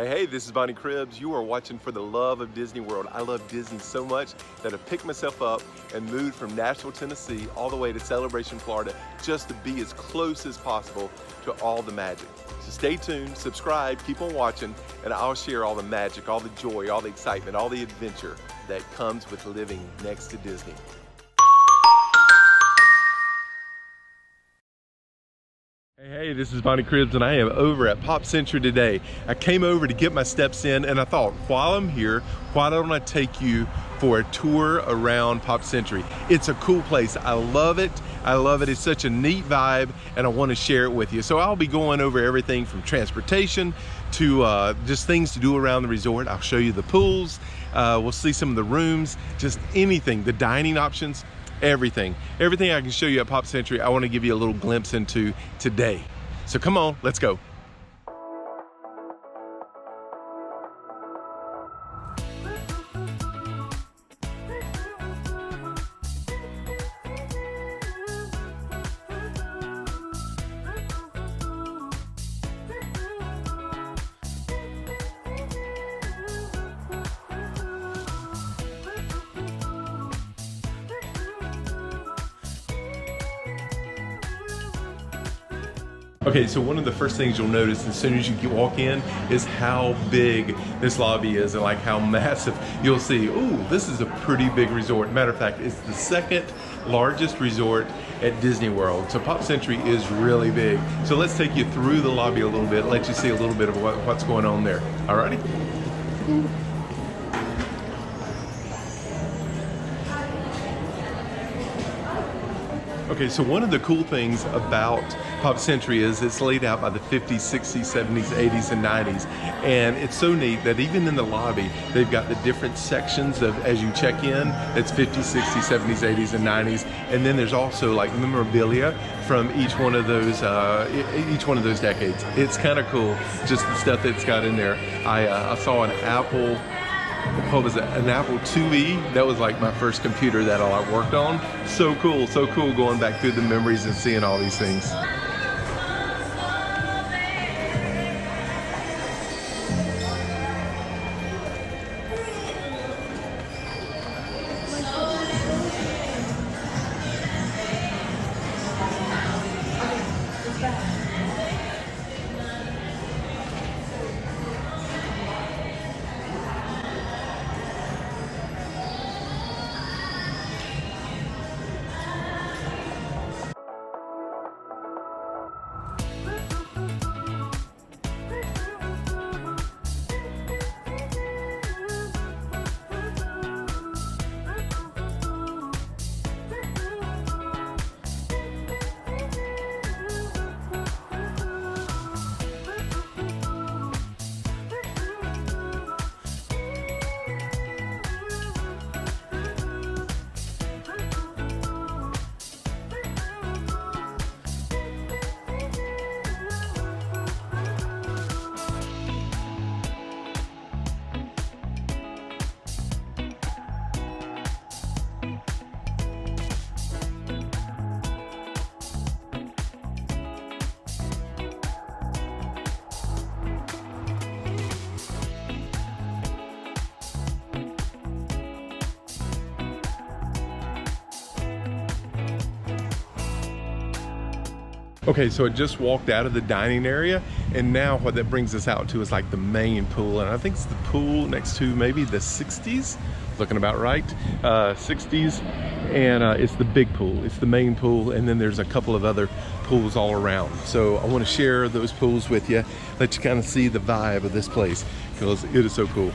Hey, this is Bonnie Cribbs. You are watching For the Love of Disney World. I love Disney so much that I picked myself up and moved from Nashville, Tennessee, all the way to Celebration, Florida, just to be as close as possible to all the magic. So stay tuned, subscribe, keep on watching, and I'll share all the magic, all the joy, all the excitement, all the adventure that comes with living next to Disney. Hey, this is Bonnie Cribbs and I am over at Pop Century today. I came over to get my steps in and I thought, while I'm here, why don't I take you for a tour around Pop Century? It's a cool place. I love it. I love it. It's such a neat vibe and I want to share it with you. So I'll be going over everything from transportation to just things to do around the resort. I'll show you the pools. We'll see some of the rooms, just anything, the dining options. Everything I can show you at Pop Century, I want to give you a little glimpse into today. So come on, let's go. Okay, so one of the first things you'll notice as soon as you walk in is how big this lobby is and like how massive. You'll see, ooh, this is a pretty big resort. Matter of fact, it's the second largest resort at Disney World. So Pop Century is really big. So let's take you through the lobby a little bit, let you see a little bit of what's going on there. Alrighty? Okay, so one of the cool things about Pop Century is it's laid out by the 50s, 60s, 70s, 80s, and 90s. And it's so neat that even in the lobby, they've got the different sections of, as you check in, it's 50s, 60s, 70s, 80s, and 90s. And then there's also like memorabilia from each one of those decades. It's kind of cool, just the stuff that's got in there. I saw an Apple, what was it, an Apple IIe. That was like my first computer that I worked on. So cool going back through the memories and seeing all these things. Okay, so I just walked out of the dining area, and now what that brings us out to is like the main pool, and I think it's the pool next to maybe the 60s, looking about right, 60s, and it's the big pool. It's the main pool, and then there's a couple of other pools all around. So I want to share those pools with you, let you kind of see the vibe of this place, because it is so cool.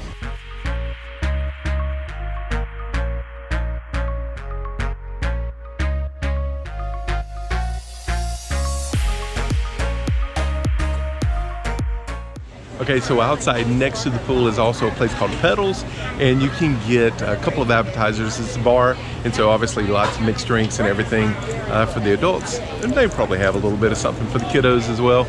Okay, so outside next to the pool is also a place called Pedals, and you can get a couple of appetizers. It's a bar, and so obviously lots of mixed drinks and everything for the adults. And they probably have a little bit of something for the kiddos as well.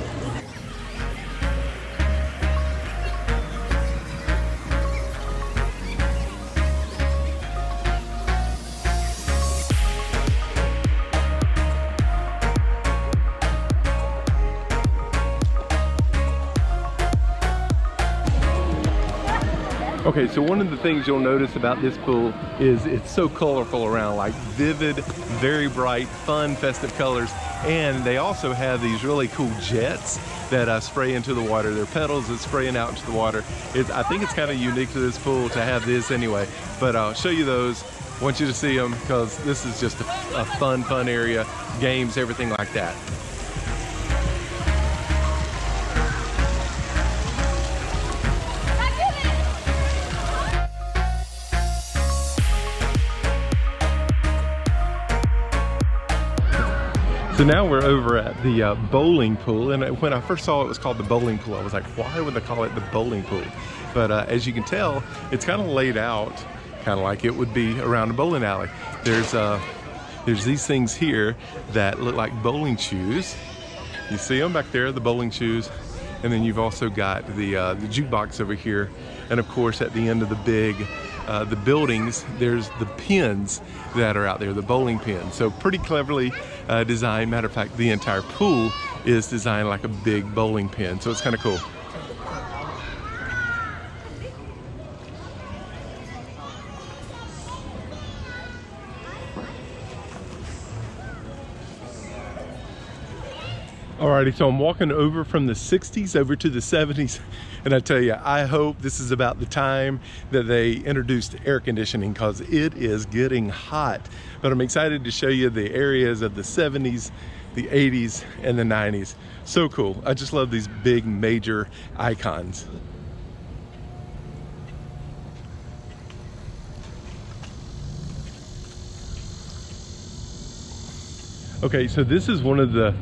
Okay, so one of the things you'll notice about this pool is it's so colorful around, like vivid, very bright, fun, festive colors. And they also have these really cool jets that spray into the water. They're pedals that spraying out into the water. I think it's kind of unique to this pool to have this anyway, but I'll show you those. I want you to see them because this is just a fun area, games, everything like that. So now we're over at the bowling pool, and when I first saw it was called the bowling pool, I was like, why would they call it the bowling pool? But as you can tell, it's kind of laid out kind of like it would be around a bowling alley. There's these things here that look like bowling shoes. You see them back there, the bowling shoes, and then you've also got the jukebox over here, and of course at the end of the buildings, there's the pins that are out there, the bowling pins. So pretty cleverly designed. Matter of fact, the entire pool is designed like a big bowling pin, so it's kind of cool. Alrighty, so I'm walking over from the 60s over to the 70s, and I tell you, I hope this is about the time that they introduced air conditioning, because it is getting hot. But I'm excited to show you the areas of the 70s, the 80s, and the 90s. So cool. I just love these big major icons. Okay, so this is one of the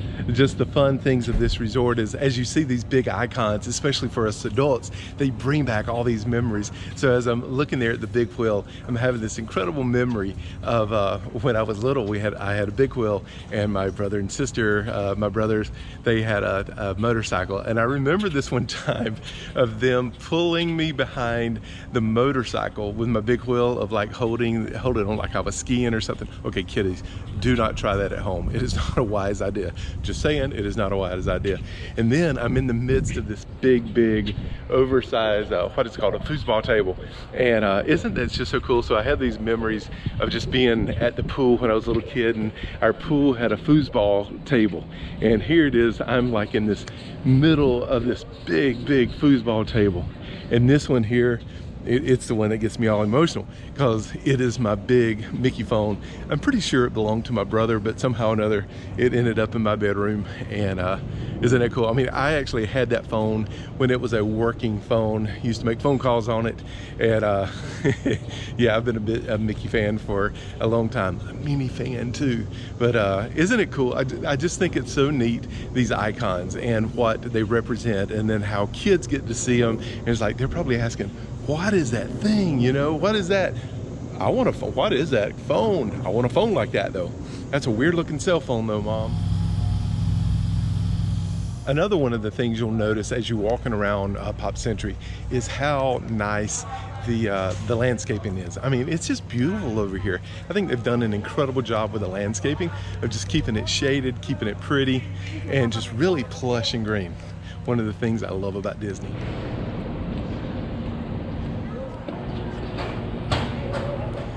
fun things of this resort is, as you see these big icons, especially for us adults, they bring back all these memories. So as I'm looking there at the big wheel, I'm having this incredible memory of when I was little. I had a big wheel, and my brother and sister, my brothers, they had a motorcycle, and I remember this one time of them pulling me behind the motorcycle with my big wheel, of like holding it on like I was skiing or something. Okay, kiddies, do not try that at home. It is not a wise idea. Just saying, it is not a wise idea. And then I'm in the midst of this big oversized, what is called a foosball table. And isn't that just so cool? So I have these memories of just being at the pool when I was a little kid, and our pool had a foosball table. And here it is, I'm like in this middle of this big foosball table. And this one here, it's the one that gets me all emotional, because it is my big Mickey phone. I'm pretty sure it belonged to my brother, but somehow or another it ended up in my bedroom. And isn't that cool? I mean, I actually had that phone when it was a working phone. Used to make phone calls on it, and yeah, I've been a Mickey fan for a long time. A Minnie fan too. But isn't it cool? I just think it's so neat, these icons and what they represent, and then how kids get to see them. And it's like they're probably asking, what is that thing? You know, what is that? I want a phone. What is that phone? I want a phone like that though. That's a weird looking cell phone though, Mom. Another one of the things you'll notice as you're walking around Pop Century is how nice the landscaping is. I mean, it's just beautiful over here. I think they've done an incredible job with the landscaping of just keeping it shaded, keeping it pretty, and just really plush and green. One of the things I love about Disney.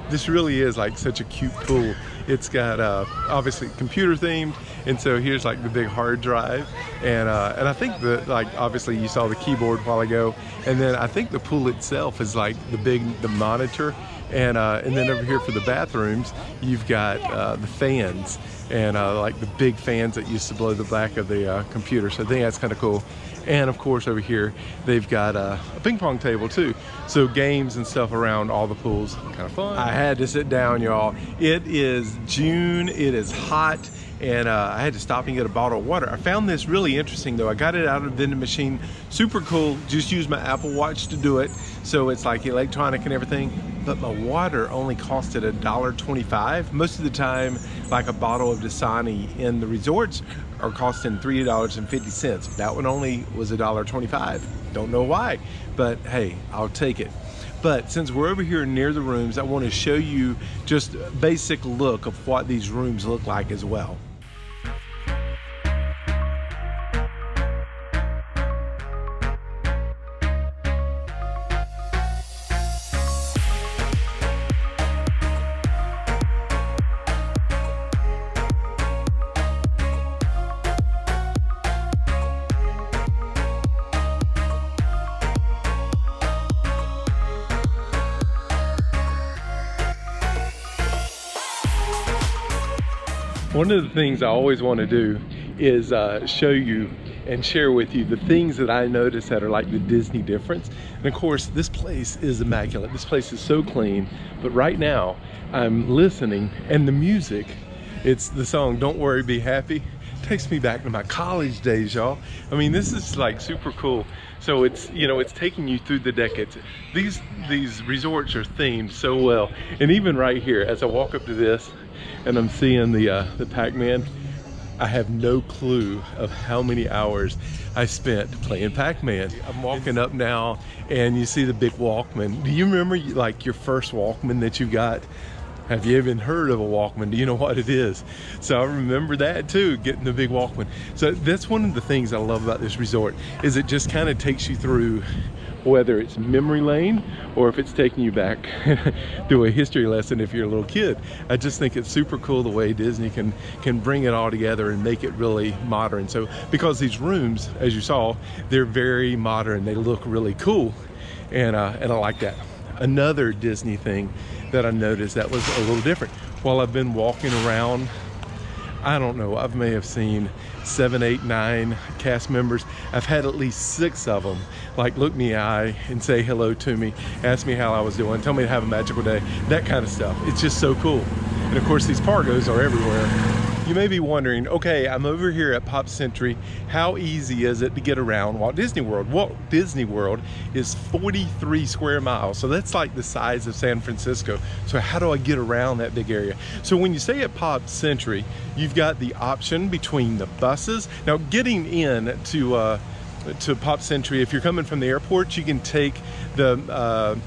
This really is like such a cute pool. It's got obviously computer themed, and so here's like the big hard drive, and I think that, like, obviously you saw the keyboard a while ago, and then I think the pool itself is like the monitor, and then over here for the bathrooms you've got the fans, and like the big fans that used to blow the back of the computer. So I think that's kind of cool. And of course over here they've got a ping pong table too. So games and stuff around all the pools, kind of fun. I had to sit down, y'all. It is June, it is hot, and I had to stop and get a bottle of water. I found this really interesting though. I got it out of the vending machine, super cool. Just use my Apple Watch to do it. So it's like electronic and everything, but my water only costed $1.25. Most of the time, like a bottle of Dasani in the resorts are costing $3.50. That one only was $1.25. Don't know why, but hey, I'll take it. But since we're over here near the rooms, I want to show you just a basic look of what these rooms look like as well. One of the things I always want to do is show you and share with you the things that I notice that are like the Disney difference. And of course, this place is immaculate. This place is so clean. But right now, I'm listening, and the music, it's the song "Don't Worry, Be Happy." Takes me back to my college days, y'all. I mean, this is like super cool. So it's, you know, it's taking you through the decades. These resorts are themed so well. And even right here, as I walk up to this and I'm seeing the Pac-Man, I have no clue of how many hours I spent playing Pac-Man. I'm walking up now and you see the big Walkman. Do you remember like your first Walkman that you got? Have you even heard of a Walkman? Do you know what it is? So I remember that too, getting the big Walkman. So that's one of the things I love about this resort, is it just kind of takes you through, whether it's memory lane or if it's taking you back through a history lesson if you're a little kid. I just think it's super cool the way Disney can bring it all together and make it really modern. So because these rooms, as you saw, they're very modern, they look really cool, and I like that. Another Disney thing that I noticed that was a little different. While I've been walking around, I don't know, I may have seen 7, 8, 9 cast members. I've had at least 6 of them like look me in the eye and say hello to me, ask me how I was doing, tell me to have a magical day, that kind of stuff. It's just so cool. And of course, these Pargos are everywhere. You may be wondering, okay, I'm over here at Pop Century. How easy is it to get around Walt Disney World? Walt Disney World is 43 square miles. So that's like the size of San Francisco. So how do I get around that big area? So when you stay at Pop Century, you've got the option between the buses. Now getting in to Pop Century, if you're coming from the airport, you can take the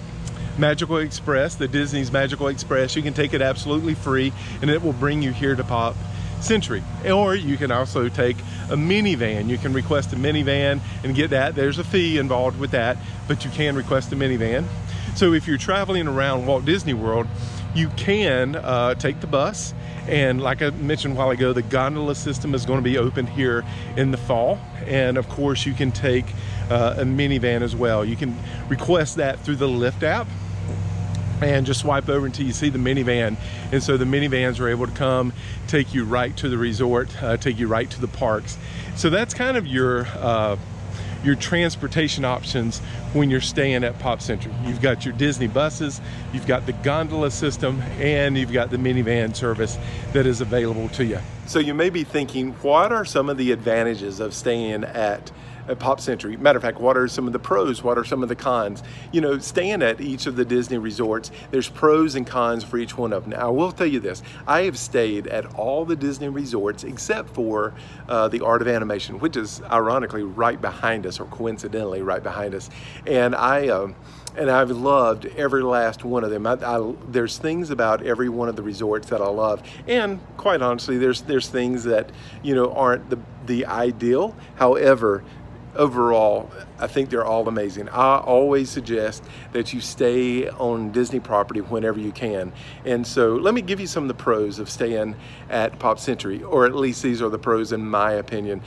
Magical Express, the Disney's Magical Express. You can take it absolutely free and it will bring you here to Pop Century. Or you can also take a minivan. You can request a minivan and get that. There's a fee involved with that, but you can request a minivan. So if you're traveling around Walt Disney World, you can take the bus. And like I mentioned a while ago, the gondola system is going to be open here in the fall. And of course, you can take a minivan as well. You can request that through the Lyft app and just swipe over until you see the minivan. And so the minivans are able to come, take you right to the resort, take you right to the parks. So that's kind of your transportation options when you're staying at Pop Century. You've got your Disney buses, you've got the gondola system, and you've got the minivan service that is available to you. So you may be thinking, what are some of the advantages of staying at Pop Century? Matter of fact, what are some of the pros? What are some of the cons? You know, staying at each of the Disney resorts, there's pros and cons for each one of them. Now, I will tell you this. I have stayed at all the Disney resorts except for the Art of Animation, which is ironically right behind us, or coincidentally right behind us. And I've loved every last one of them. There's things about every one of the resorts that I love. And quite honestly, there's things that, you know, aren't the ideal. However, overall, I think they're all amazing. I always suggest that you stay on Disney property whenever you can. And so let me give you some of the pros of staying at Pop Century, or at least these are the pros in my opinion.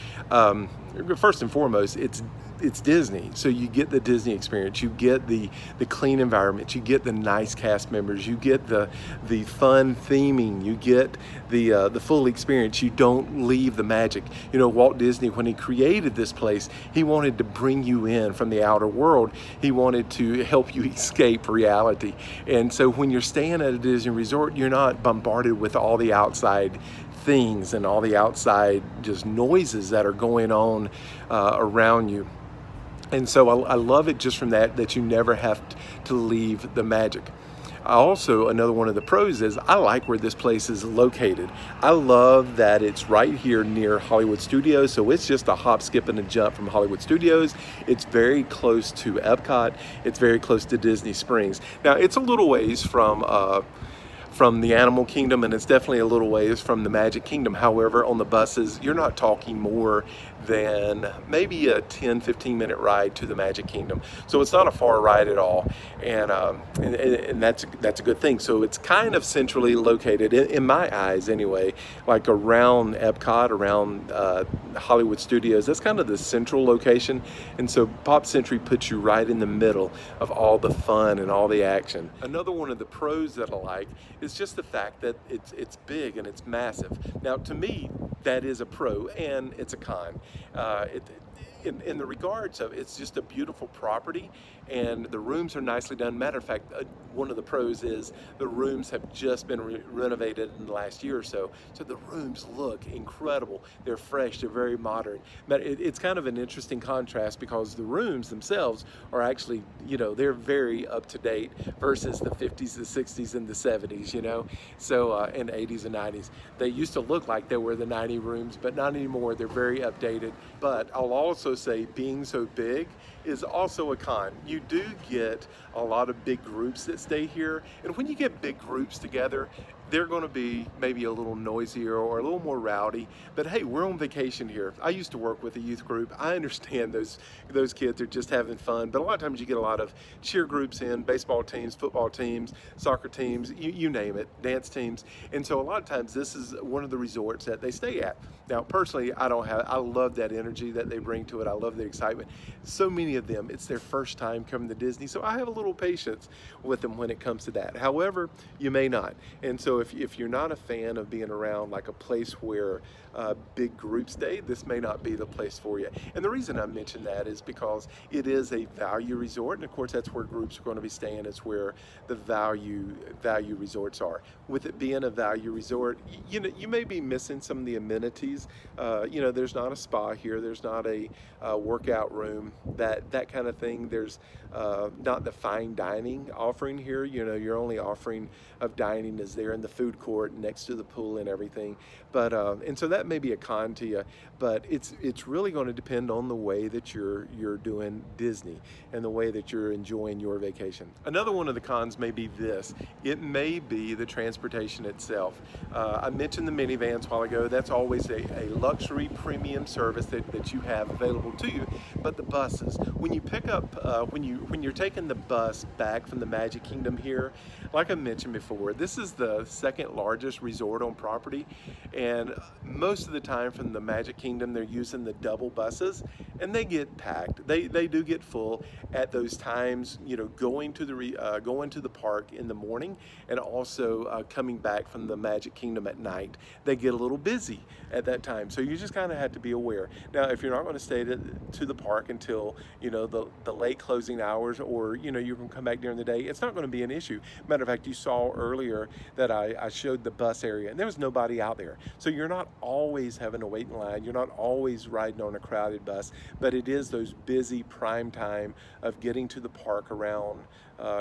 First and foremost, it's Disney, so you get the Disney experience, you get the clean environment, you get the nice cast members, you get the fun theming, you get the full experience. You don't leave the magic. You know, Walt Disney, when he created this place, he wanted to bring you in from the outer world. He wanted to help you escape reality. And so when you're staying at a Disney resort, you're not bombarded with all the outside things and all the outside just noises that are going on around you. And so I love it just from that you never have to leave the magic. Also, another one of the pros is I like where this place is located. I love that it's right here near Hollywood Studios, so it's just a hop, skip, and a jump from Hollywood Studios. It's very close to Epcot. It's very close to Disney Springs. Now, it's a little ways from the Animal Kingdom, and it's definitely a little ways from the Magic Kingdom. However, on the buses, you're not talking more than maybe a 10-15 minute ride to the Magic Kingdom. So it's not a far ride at all, and that's a good thing. So it's kind of centrally located in my eyes anyway, like around Epcot, around Hollywood Studios. That's kind of the central location, and so Pop Century puts you right in the middle of all the fun and all the action. Another one of the pros that I like is just the fact that it's big and it's massive. Now, to me, that is a pro and it's a con. In the regards of it's just a beautiful property, and the rooms are nicely done. Matter of fact, one of the pros is the rooms have just been renovated in the last year or so, so the rooms look incredible. They're fresh, they're very modern. But it's kind of an interesting contrast because the rooms themselves are actually, you know, they're very up to date versus the 50s, the 60s, and the 70s, you know, so and 80s and 90s. They used to look like they were the 90 rooms, but not anymore. They're very updated. But I'll also say being so big is also a con. You do get a lot of big groups that stay here, and when you get big groups together, they're going to be maybe a little noisier or a little more rowdy, but hey, we're on vacation here. I used to work with a youth group. I understand those kids are just having fun, but a lot of times you get a lot of cheer groups in, baseball teams, football teams, soccer teams, you name it, dance teams, and so a lot of times this is one of the resorts that they stay at. Now, personally, I love that energy that they bring to it. I love the excitement. So many of them, it's their first time coming to Disney, so I have a little patience with them when it comes to that. However, you may not, and so if you're not a fan of being around like a place where big groups stay, this may not be the place for you. And the reason I mention that is because it is a value resort, and of course that's where groups are going to be staying. It's where the value resorts are. With it being a value resort, you know, you may be missing some of the amenities. You know, there's not a spa here, there's not a workout room, that kind of thing. There's not the fine dining offering here. You know, your only offering of dining is there in the food court next to the pool and everything. But and so that may be a con to you, but it's really going to depend on the way that you're doing Disney and the way that you're enjoying your vacation. Another one of the cons may be this. It may be the transportation itself. I mentioned the minivans a while ago. That's always a luxury premium service that you have available to you. But the buses, when you pick up, when you're taking the bus back from the Magic Kingdom here, like I mentioned before, this is the second largest resort on property, and most of the time from the Magic Kingdom they're using the double buses, and they get packed. They do get full at those times, you know, going to the park in the morning and also coming back from the Magic Kingdom at night. They get a little busy at that time, so you just kind of have to be aware. Now, if you're not going to stay to the park until, you know, the late closing hours, or, you know, you can come back during the day, it's not going to be an issue. Matter of fact, you saw earlier that I showed the bus area, and there was nobody out there. So you're not always having to wait in line. You're not always riding on a crowded bus, but it is those busy prime time of getting to the park around,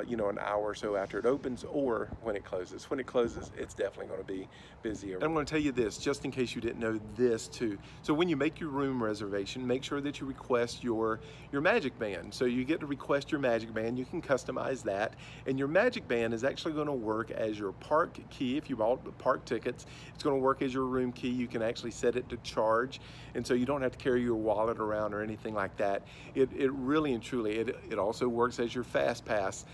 you know, an hour or so after it opens, or when it closes. When it closes, it's definitely going to be busier. And I'm going to tell you this, just in case you didn't know this too. So when you make your room reservation, make sure that you request your Magic Band. So you get to request your Magic Band. You can customize that, and your Magic Band is actually going to work as your park key. If you bought the park tickets, it's going to work as your room key. You can actually set it to charge, and so you don't have to carry your wallet around or anything like that. It really and truly, it also works as your fast pass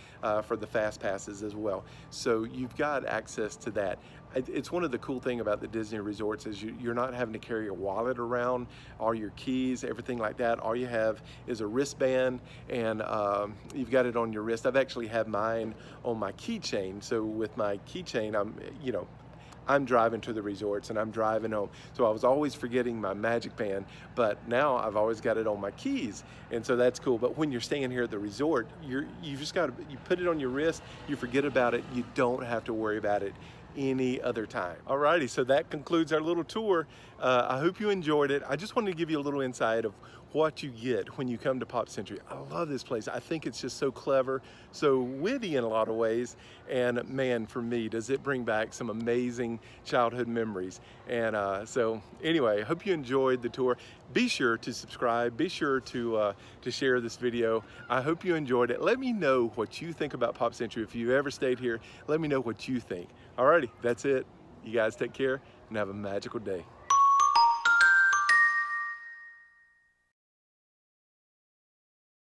for the fast passes as well. So you've got access to that. It's one of the cool thing about the Disney resorts is you're not having to carry a wallet around, all your keys, everything like that. All you have is a wristband, and you've got it on your wrist. I've actually had mine on my keychain. So with my keychain, I'm driving to the resorts and I'm driving home. So I was always forgetting my Magic Band, but now I've always got it on my keys. And so that's cool. But when you're staying here at the resort, you just got to, you put it on your wrist, you forget about it, you don't have to worry about it any other time. Alrighty, so that concludes our little tour. I hope you enjoyed it. I just wanted to give you a little insight of what you get when you come to Pop Century. I love this place. I think it's just so clever, so witty in a lot of ways, and man, for me, does it bring back some amazing childhood memories. And so anyway, hope you enjoyed the tour. Be sure to subscribe. Be sure to share this video. I hope you enjoyed it. Let me know what you think about Pop Century. If you've ever stayed here, let me know what you think. Alrighty, that's it. You guys take care and have a magical day.